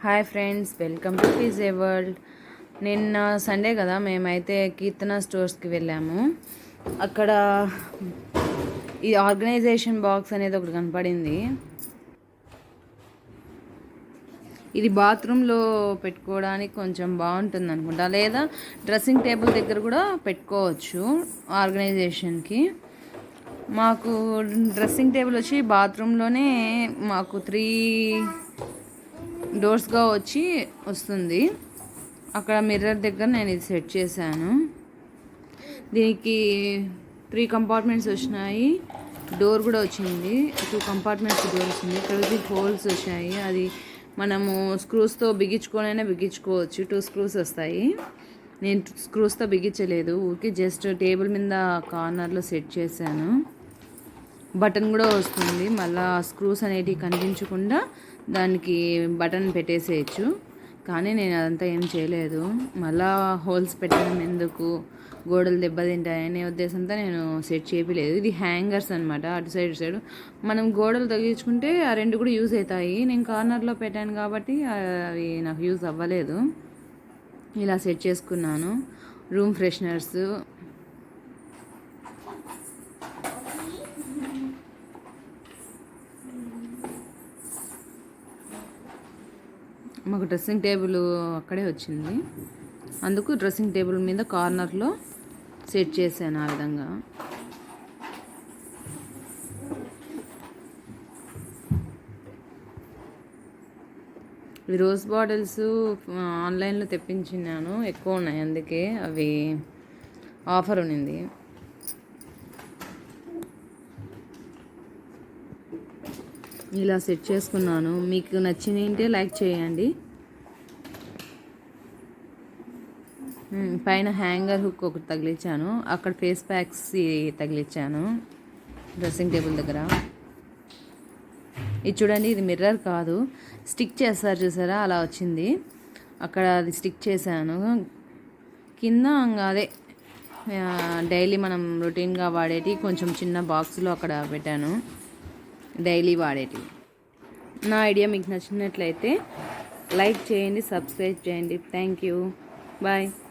Hi friends, welcome to pizza world. నిన్న Sunday కదా, మేమైతే కీర్తన స్టోర్స్కి వెళ్ళాము. అక్కడ ఈ ఆర్గనైజేషన్ బాక్స్ అనేది ఒకటి కనపడింది. ఇది బాత్రూంలో పెట్టుకోవడానికి కొంచెం బాగుంటుంది అనుకుంటా, లేదా డ్రెస్సింగ్ టేబుల్ దగ్గర కూడా పెట్టుకోవచ్చు ఆర్గనైజేషన్కి. మాకు డ్రెస్సింగ్ టేబుల్ వచ్చి బాత్రూంలోనే మాకు 3 డోర్స్గా వస్తుంది. అక్కడ మిర్రర్ దగ్గర నేను ఇది సెట్ చేశాను. దీనికి 3 కంపార్ట్మెంట్స్ వచ్చినాయి, డోర్ కూడా వచ్చింది. 2 కంపార్ట్మెంట్స్ డోర్ వచ్చింది. ఇక్కడ హోల్స్ వచ్చాయి. అది మనము స్క్రూస్తో బిగించుకోవచ్చు. 2 స్క్రూస్ వస్తాయి. నేను స్క్రూస్తో బిగించలేదు, ఊరికి జస్ట్ టేబుల్ మీద కార్నర్లో సెట్ చేశాను. బటన్ కూడా వస్తుంది, మళ్ళీ స్క్రూస్ అనేటివి కనిపించకుండా దానికి బటన్ పెట్టేసేయచ్చు. కానీ నేను అదంతా ఏం చేయలేదు. మళ్ళా హోల్స్ పెట్టడం ఎందుకు, గోడలు దెబ్బతింటాయనే ఉద్దేశంతో నేను సెట్ చేయలేదు. ఇది హ్యాంగర్స్ అనమాట, అటు సైడ్ మనం గోడలు తగిలించుకుంటే ఆ 2 కూడా యూజ్ అవుతాయి. నేను కార్నర్లో పెట్టాను కాబట్టి అవి నాకు యూజ్ అవ్వలేదు. ఇలా సెట్ చేసుకున్నాను. రూమ్ ఫ్రెషనర్స్, మాకు డ్రెస్సింగ్ టేబుల్ అక్కడే వచ్చింది, అందుకు డ్రెస్సింగ్ టేబుల్ మీద కార్నర్లో సెట్ చేశాను ఆ విధంగా. ఈ రోజ్ బాటిల్స్ ఆన్లైన్లో తెప్పించినాను, ఎక్కువ ఉన్నాయి, అందుకే అవి ఆఫర్ ఉన్నింది. ఇలా సెట్ చేసుకున్నాను. మీకు నచ్చినంటే లైక్ చేయండి. పైన హ్యాంగర్ హుక్ ఒకటి తగిలించాను, అక్కడ ఫేస్ ప్యాక్స్ తగిలించాను డ్రెస్సింగ్ టేబుల్ దగ్గర. ఇది చూడండి, ఇది మిర్రర్ కాదు, స్టిక్ చేస్తారు చూసారా, అలా వచ్చింది. అక్కడ అది స్టిక్ చేశాను. కింద అదే డైలీ మనం రొటీన్గా వాడేటి కొంచెం చిన్న బాక్స్లో అక్కడ పెట్టాను, డైలీ వాడేటి. నా ఐడియా మీకు నచ్చినట్లయితే లైక్ చేయండి, సబ్స్క్రైబ్ చేయండి. Thank you, bye.